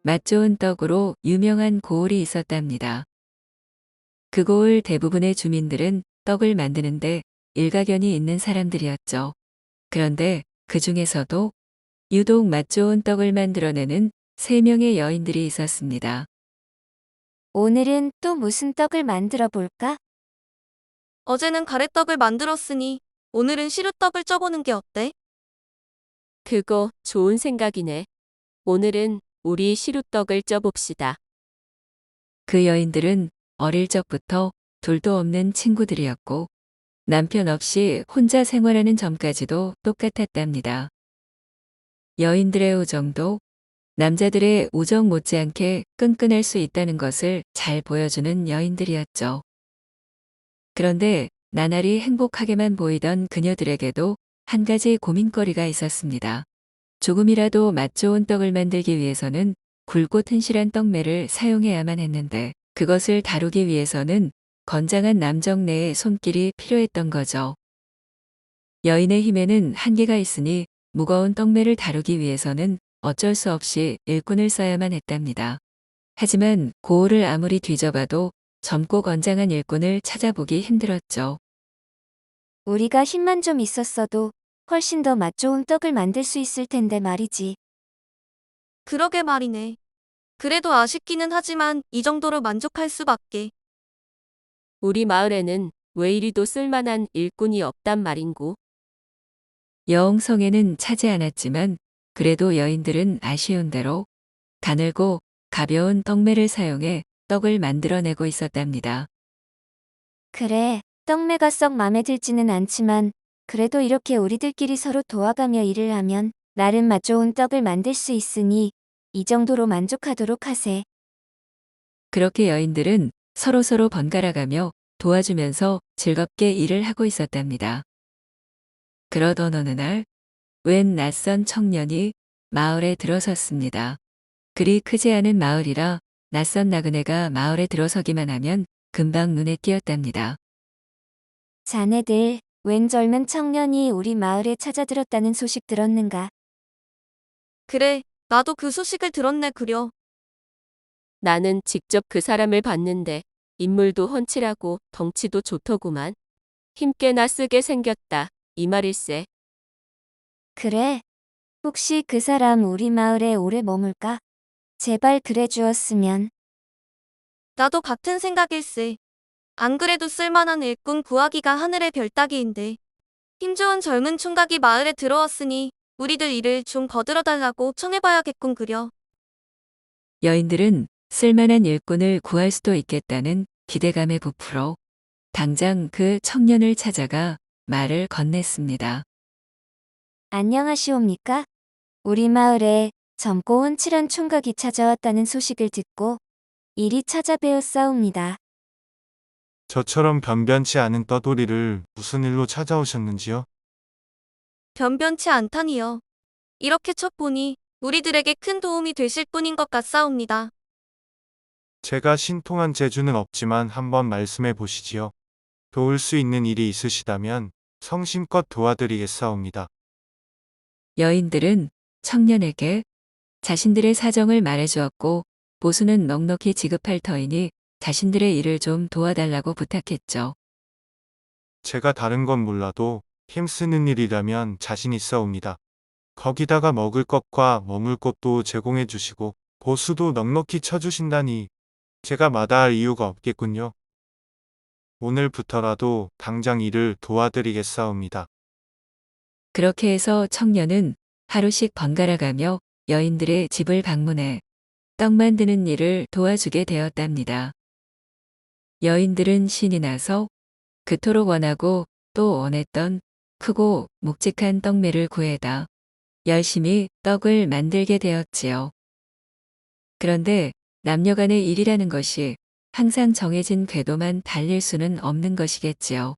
맛 좋은 떡으로 유명한 고을이 있었답니다. 그 고을 대부분의 주민들은 떡을 만드는데 일가견이 있는 사람들이었죠. 그런데 그 중에서도 유독 맛 좋은 떡을 만들어내는 3명의 여인들이 있었습니다. 오늘은 또 무슨 떡을 만들어 볼까? 어제는 가래떡을 만들었으니 오늘은 시루떡을 쪄보는 게 어때? 그거 좋은 생각이네. 오늘은 우리 시루떡을 쪄봅시다. 그 여인들은 어릴 적부터 둘도 없는 친구들이었고 남편 없이 혼자 생활하는 점까지도 똑같았답니다. 여인들의 우정도 남자들의 우정 못지않게 끈끈할 수 있다는 것을 잘 보여주는 여인들이었죠. 그런데 나날이 행복하게만 보이던 그녀들에게도 한 가지 고민거리가 있었습니다. 조금이라도 맛 좋은 떡을 만들기 위해서는 굵고 튼실한 떡매를 사용해야만 했는데 그것을 다루기 위해서는 건장한 남정네의 손길이 필요했던 거죠. 여인의 힘에는 한계가 있으니 무거운 떡매를 다루기 위해서는 어쩔 수 없이 일꾼을 써야만 했답니다. 하지만 고을을 아무리 뒤져봐도 젊고 건장한 일꾼을 찾아보기 힘들었죠. 우리가 힘만 좀 있었어도 훨씬 더 맛 좋은 떡을 만들 수 있을 텐데 말이지. 그러게 말이네. 그래도 아쉽기는 하지만 이 정도로 만족할 수밖에. 우리 마을에는 왜 이리도 쓸만한 일꾼이 없단 말인고. 여옹성에는 차지 않았지만 그래도 여인들은 아쉬운 대로 가늘고 가벼운 떡매를 사용해 떡을 만들어내고 있었답니다. 그래, 떡매가 썩 맘에 들지는 않지만 그래도 이렇게 우리들끼리 서로 도와가며 일을 하면 나름 맛 좋은 떡을 만들 수 있으니 이 정도로 만족하도록 하세. 그렇게 여인들은 서로서로 번갈아가며 도와주면서 즐겁게 일을 하고 있었답니다. 그러던 어느 날, 웬 낯선 청년이 마을에 들어섰습니다. 그리 크지 않은 마을이라 낯선 나그네가 마을에 들어서기만 하면 금방 눈에 띄었답니다. 자네들, 웬 젊은 청년이 우리 마을에 찾아들었다는 소식 들었는가? 그래, 나도 그 소식을 들었네 그려. 나는 직접 그 사람을 봤는데 인물도 훤칠하고 덩치도 좋더구만. 힘께나 쓰게 생겼다. 이 말일세. 그래? 혹시 그 사람 우리 마을에 오래 머물까? 제발 그래 주었으면. 나도 같은 생각일세. 안 그래도 쓸만한 일꾼 구하기가 하늘의 별 따기인데. 힘 좋은 젊은 총각이 마을에 들어왔으니 우리들 일을 좀 거들어달라고 청해봐야겠군 그려. 여인들은 쓸만한 일꾼을 구할 수도 있겠다는 기대감에 부풀어 당장 그 청년을 찾아가 말을 건넸습니다. 안녕하시옵니까? 우리 마을에 젊고 훤칠한 총각이 찾아왔다는 소식을 듣고 이리 찾아뵈었사옵니다. 저처럼 변변치 않은 떠돌이를 무슨 일로 찾아오셨는지요? 변변치 않다니요. 이렇게 첫 보니 우리들에게 큰 도움이 되실 분인 것 같사옵니다. 제가 신통한 재주는 없지만 한번 말씀해 보시지요. 도울 수 있는 일이 있으시다면 성심껏 도와드리겠사옵니다. 여인들은 청년에게 자신들의 사정을 말해주었고 보수는 넉넉히 지급할 터이니 자신들의 일을 좀 도와달라고 부탁했죠. 제가 다른 건 몰라도 힘쓰는 일이라면 자신 있사옵니다. 거기다가 먹을 것과 머물 곳도 제공해 주시고 보수도 넉넉히 쳐주신다니 제가 마다할 이유가 없겠군요. 오늘부터라도 당장 일을 도와드리겠사옵니다. 그렇게 해서 청년은 하루씩 번갈아가며 여인들의 집을 방문해 떡 만드는 일을 도와주게 되었답니다. 여인들은 신이 나서 그토록 원하고 또 원했던 크고 묵직한 떡매를 구해다 열심히 떡을 만들게 되었지요. 그런데 남녀간의 일이라는 것이 항상 정해진 궤도만 달릴 수는 없는 것이겠지요.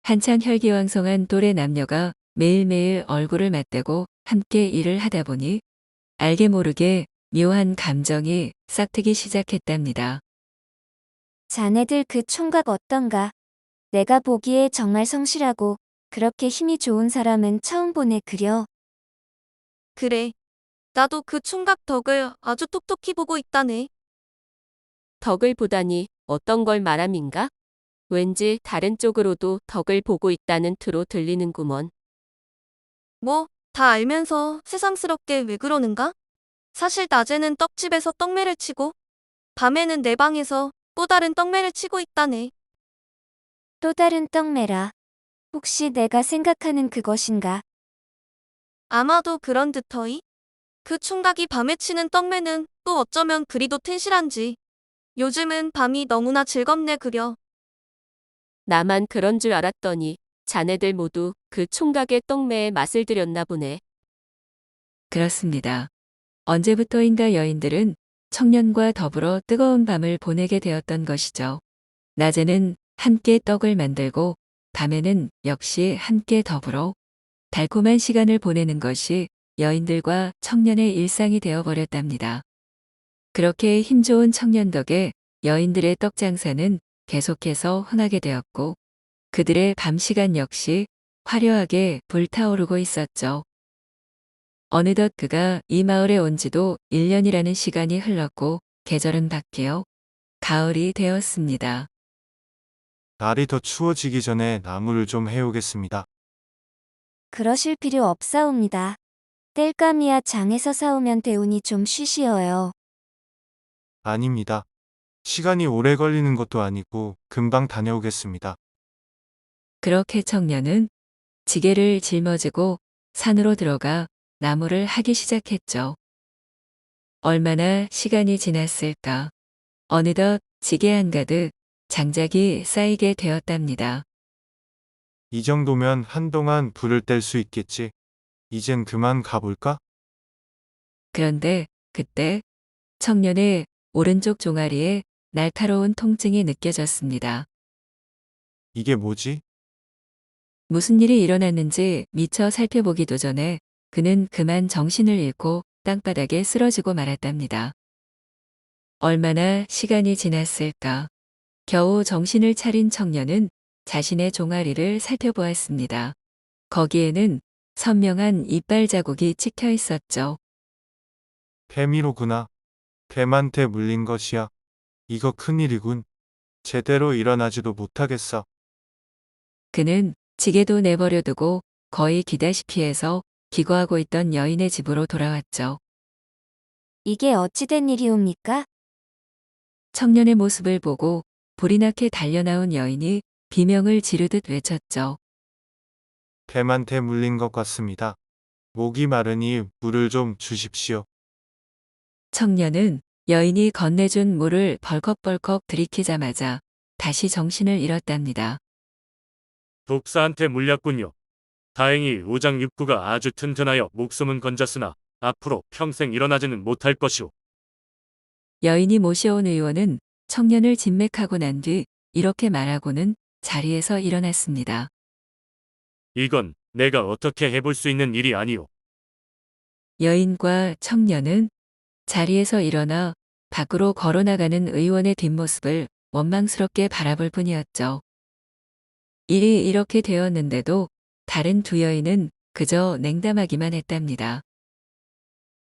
한창 혈기왕성한 또래 남녀가 매일매일 얼굴을 맞대고 함께 일을 하다 보니 알게 모르게 묘한 감정이 싹트기 시작했답니다. 자네들 그 총각 어떤가? 내가 보기에 정말 성실하고 그렇게 힘이 좋은 사람은 처음 보네 그려. 그래. 나도 그 총각 덕을 아주 톡톡히 보고 있다네. 덕을 보다니 어떤 걸 말함인가? 왠지 다른 쪽으로도 덕을 보고 있다는 투로 들리는구먼. 뭐, 다 알면서 새삼스럽게 왜 그러는가? 사실 낮에는 떡집에서 떡매를 치고, 밤에는 내 방에서 또 다른 떡매를 치고 있다네. 또 다른 떡매라. 혹시 내가 생각하는 그것인가? 아마도 그런 듯허이? 그 총각이 밤에 치는 떡매는 또 어쩌면 그리도 튼실한지. 요즘은 밤이 너무나 즐겁네 그려. 나만 그런 줄 알았더니 자네들 모두 그 총각의 떡매에 맛을 들였나 보네. 그렇습니다. 언제부터인가 여인들은 청년과 더불어 뜨거운 밤을 보내게 되었던 것이죠. 낮에는 함께 떡을 만들고 밤에는 역시 함께 더불어 달콤한 시간을 보내는 것이 여인들과 청년의 일상이 되어버렸답니다. 그렇게 힘 좋은 청년 덕에 여인들의 떡 장사는 계속해서 흥하게 되었고 그들의 밤 시간 역시 화려하게 불타오르고 있었죠. 어느덧 그가 이 마을에 온 지도 1년이라는 시간이 흘렀고 계절은 바뀌어 가을이 되었습니다. 날이 더 추워지기 전에 나무를 좀 해오겠습니다. 그러실 필요 없사옵니다. 땔감이야 장에서 사오면 되오니 좀 쉬시어요. 아닙니다. 시간이 오래 걸리는 것도 아니고 금방 다녀오겠습니다. 그렇게 청년은 지게를 짊어지고 산으로 들어가 나무를 하기 시작했죠. 얼마나 시간이 지났을까. 어느덧 지게 한가득 장작이 쌓이게 되었답니다. 이 정도면 한동안 불을 뗄 수 있겠지. 이젠 그만 가볼까? 그런데 그때 청년의 오른쪽 종아리에 날카로운 통증이 느껴졌습니다. 이게 뭐지? 무슨 일이 일어났는지 미처 살펴보기도 전에 그는 그만 정신을 잃고 땅바닥에 쓰러지고 말았답니다. 얼마나 시간이 지났을까. 겨우 정신을 차린 청년은 자신의 종아리를 살펴보았습니다. 거기에는 선명한 이빨 자국이 찍혀 있었죠. 뱀이로구나. 뱀한테 물린 것이야. 이거 큰일이군. 제대로 일어나지도 못하겠어. 그는 지게도 내버려 두고 거의 기다시피 해서 기거하고 있던 여인의 집으로 돌아왔죠. 이게 어찌된 일이옵니까? 청년의 모습을 보고 불이 나게 달려나온 여인이 비명을 지르듯 외쳤죠. 뱀한테 물린 것 같습니다. 목이 마르니 물을 좀 주십시오. 청년은 여인이 건네준 물을 벌컥벌컥 들이키자마자 다시 정신을 잃었답니다. 독사한테 물렸군요. 다행히 오장육부가 아주 튼튼하여 목숨은 건졌으나 앞으로 평생 일어나지는 못할 것이오. 여인이 모셔온 의원은 청년을 진맥하고 난 뒤 이렇게 말하고는 자리에서 일어났습니다. 이건 내가 어떻게 해볼 수 있는 일이 아니오. 여인과 청년은 자리에서 일어나 밖으로 걸어나가는 의원의 뒷모습을 원망스럽게 바라볼 뿐이었죠. 일이 이렇게 되었는데도 다른 두 여인은 그저 냉담하기만 했답니다.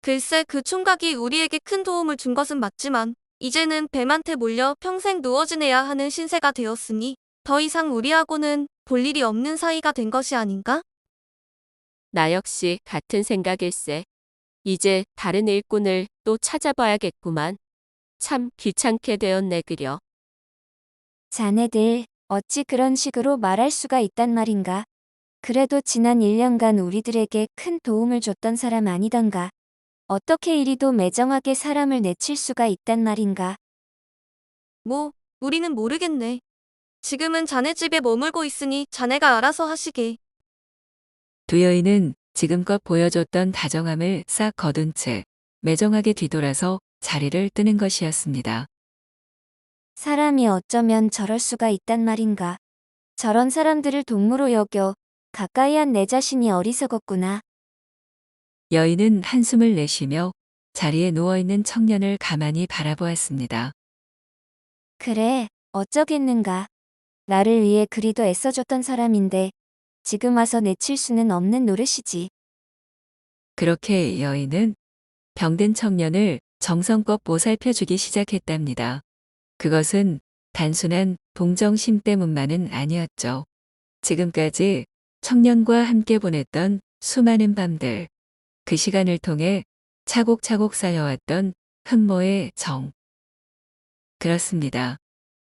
글쎄 그 총각이 우리에게 큰 도움을 준 것은 맞지만 이제는 뱀한테 몰려 평생 누워 지내야 하는 신세가 되었으니 더 이상 우리하고는 볼 일이 없는 사이가 된 것이 아닌가? 나 역시 같은 생각일세. 이제 다른 일꾼을 또 찾아봐야겠구만. 참 귀찮게 되었네 그려. 자네들 어찌 그런 식으로 말할 수가 있단 말인가? 그래도 지난 1년간 우리들에게 큰 도움을 줬던 사람 아니던가. 어떻게 이리도 매정하게 사람을 내칠 수가 있단 말인가? 뭐, 우리는 모르겠네. 지금은 자네 집에 머물고 있으니 자네가 알아서 하시게. 두 여인은 지금껏 보여줬던 다정함을 싹 거둔 채 매정하게 뒤돌아서 자리를 뜨는 것이었습니다. 사람이 어쩌면 저럴 수가 있단 말인가? 저런 사람들을 동무로 여겨 가까이 한 내 자신이 어리석었구나. 여인은 한숨을 내쉬며 자리에 누워있는 청년을 가만히 바라보았습니다. 그래, 어쩌겠는가. 나를 위해 그리도 애써줬던 사람인데 지금 와서 내칠 수는 없는 노릇이지. 그렇게 여인은 병든 청년을 정성껏 보살펴주기 시작했답니다. 그것은 단순한 동정심 때문만은 아니었죠. 지금까지 청년과 함께 보냈던 수많은 밤들, 그 시간을 통해 차곡차곡 쌓여왔던 흠모의 정. 그렇습니다.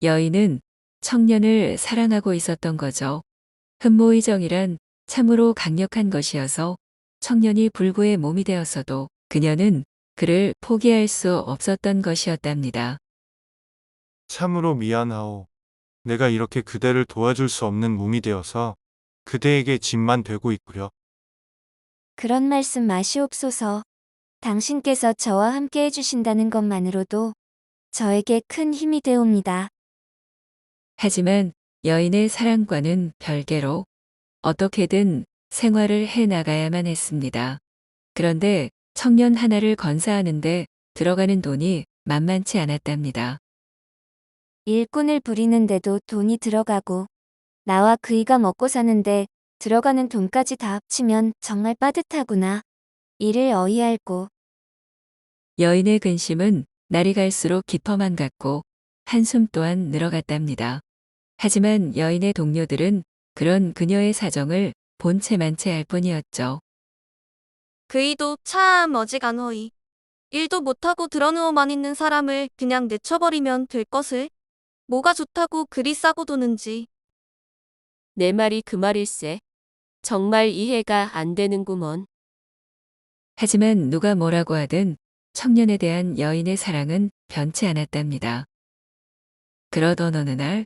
여인은 청년을 사랑하고 있었던 거죠. 흠모의 정이란 참으로 강력한 것이어서 청년이 불구의 몸이 되었어도 그녀는 그를 포기할 수 없었던 것이었답니다. 참으로 미안하오. 내가 이렇게 그대를 도와줄 수 없는 몸이 되어서 그대에게 짐만 되고 있구려. 그런 말씀 마시옵소서. 당신께서 저와 함께 해주신다는 것만으로도 저에게 큰 힘이 되옵니다. 하지만 여인의 사랑과는 별개로 어떻게든 생활을 해 나가야만 했습니다. 그런데 청년 하나를 건사하는데 들어가는 돈이 만만치 않았답니다. 일꾼을 부리는데도 돈이 들어가고 나와 그이가 먹고 사는데 들어가는 돈까지 다 합치면 정말 빠듯하구나. 이를 어이할고 여인의 근심은 날이 갈수록 깊어만 갔고 한숨 또한 늘어갔답니다. 하지만 여인의 동료들은 그런 그녀의 사정을 본체만치 알 뿐이었죠. 그이도 참 어지간허이. 일도 못하고 드러누워만 있는 사람을 그냥 내쳐버리면 될 것을. 뭐가 좋다고 그리 싸고 도는지. 내 말이 그 말일세. 정말 이해가 안 되는구먼. 하지만 누가 뭐라고 하든 청년에 대한 여인의 사랑은 변치 않았답니다. 그러던 어느 날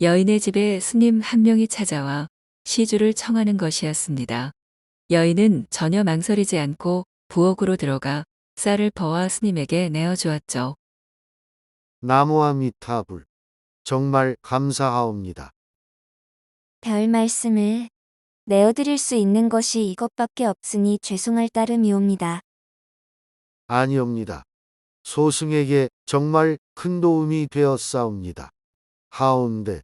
여인의 집에 스님 한 명이 찾아와 시주를 청하는 것이었습니다. 여인은 전혀 망설이지 않고 부엌으로 들어가 쌀을 퍼와 스님에게 내어주었죠. 나무아미타불. 정말 감사하옵니다. 별 말씀을 내어드릴 수 있는 것이 이것밖에 없으니 죄송할 따름이옵니다. 아니옵니다. 소승에게 정말 큰 도움이 되었사옵니다. 하온데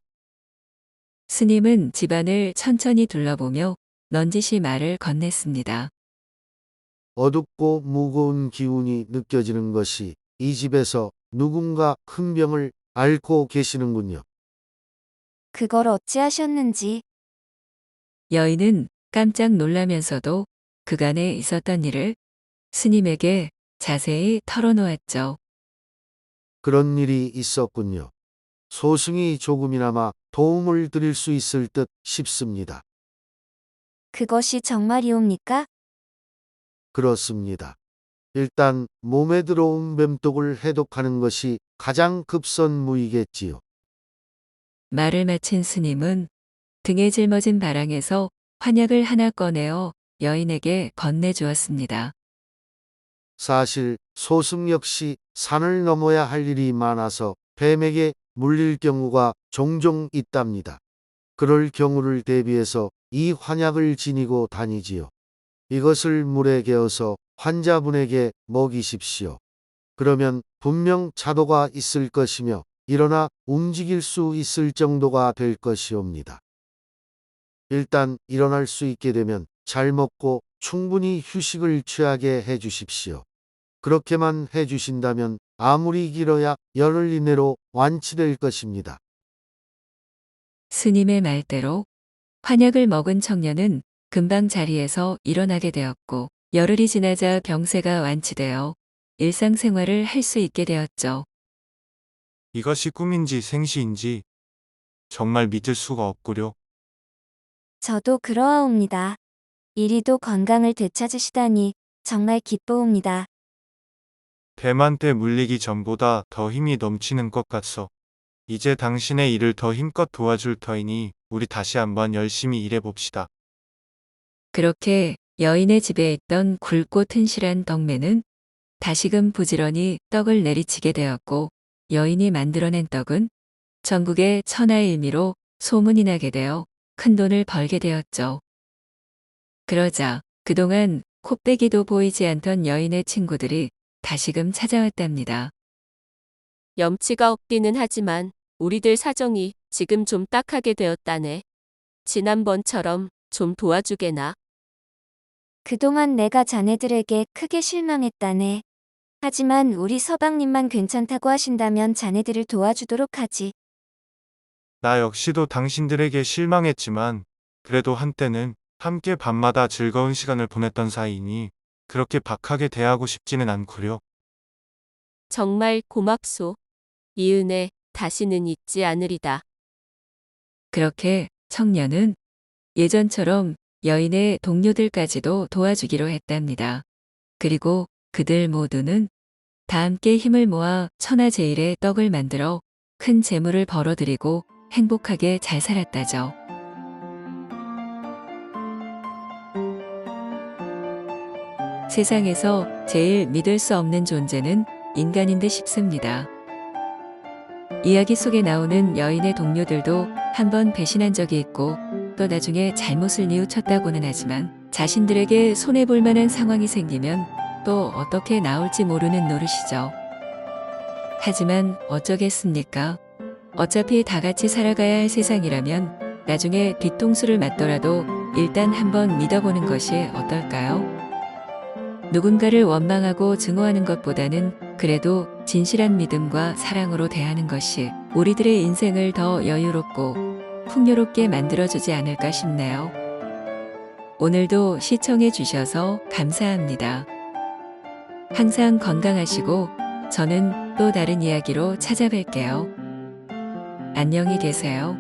스님은 집안을 천천히 둘러보며 넌지시 말을 건넸습니다. 어둡고 무거운 기운이 느껴지는 것이 이 집에서 누군가 큰 병을 앓고 계시는군요. 그걸 어찌하셨는지 여인은 깜짝 놀라면서도 그간에 있었던 일을 스님에게 자세히 털어놓았죠. 그런 일이 있었군요. 소승이 조금이나마 도움을 드릴 수 있을 듯 싶습니다. 그것이 정말이옵니까? 그렇습니다. 일단 몸에 들어온 뱀독을 해독하는 것이 가장 급선무이겠지요. 말을 마친 스님은 등에 짊어진 바랑에서 환약을 하나 꺼내어 여인에게 건네주었습니다. 사실 소승 역시 산을 넘어야 할 일이 많아서 뱀에게 물릴 경우가 종종 있답니다. 그럴 경우를 대비해서 이 환약을 지니고 다니지요. 이것을 물에 개어서 환자분에게 먹이십시오. 그러면 분명 차도가 있을 것이며 일어나 움직일 수 있을 정도가 될 것이옵니다. 일단 일어날 수 있게 되면 잘 먹고 충분히 휴식을 취하게 해주십시오. 그렇게만 해주신다면 아무리 길어야 열흘 이내로 완치될 것입니다. 스님의 말대로 환약을 먹은 청년은 금방 자리에서 일어나게 되었고 열흘이 지나자 병세가 완치되어 일상생활을 할 수 있게 되었죠. 이것이 꿈인지 생시인지 정말 믿을 수가 없구려. 저도 그러하옵니다. 이리도 건강을 되찾으시다니 정말 기뻐옵니다. 뱀한테 물리기 전보다 더 힘이 넘치는 것 같소. 이제 당신의 일을 더 힘껏 도와줄 터이니 우리 다시 한번 열심히 일해봅시다. 그렇게 여인의 집에 있던 굵고 튼실한 덕매는 다시금 부지런히 떡을 내리치게 되었고 여인이 만들어낸 떡은 전국의 천하일미로 소문이 나게 되어 큰돈을 벌게 되었죠. 그러자 그동안 코빼기도 보이지 않던 여인의 친구들이 다시금 찾아왔답니다. 염치가 없기는 하지만 우리들 사정이 지금 좀 딱하게 되었다네. 지난번처럼 좀 도와주게나. 그동안 내가 자네들에게 크게 실망했다네. 하지만 우리 서방님만 괜찮다고 하신다면 자네들을 도와주도록 하지. 나 역시도 당신들에게 실망했지만 그래도 한때는 함께 밤마다 즐거운 시간을 보냈던 사이니 그렇게 박하게 대하고 싶지는 않구려. 정말 고맙소. 이 은혜 다시는 잊지 않으리다. 그렇게 청년은 예전처럼 여인의 동료들까지도 도와주기로 했답니다. 그리고 그들 모두는 다 함께 힘을 모아 천하제일의 떡을 만들어 큰 재물을 벌어들이고 행복하게 잘 살았다죠. 세상에서 제일 믿을 수 없는 존재는 인간인 듯 싶습니다. 이야기 속에 나오는 여인의 동료들도 한번 배신한 적이 있고 또 나중에 잘못을 뉘우쳤다고는 하지만 자신들에게 손해볼 만한 상황이 생기면 또 어떻게 나올지 모르는 노릇이죠. 하지만 어쩌겠습니까? 어차피 다 같이 살아가야 할 세상이라면 나중에 뒤통수를 맞더라도 일단 한번 믿어보는 것이 어떨까요? 누군가를 원망하고 증오하는 것보다는 그래도 진실한 믿음과 사랑으로 대하는 것이 우리들의 인생을 더 여유롭고 풍요롭게 만들어주지 않을까 싶네요. 오늘도 시청해 주셔서 감사합니다. 항상 건강하시고 저는 또 다른 이야기로 찾아뵐게요. 안녕히 계세요.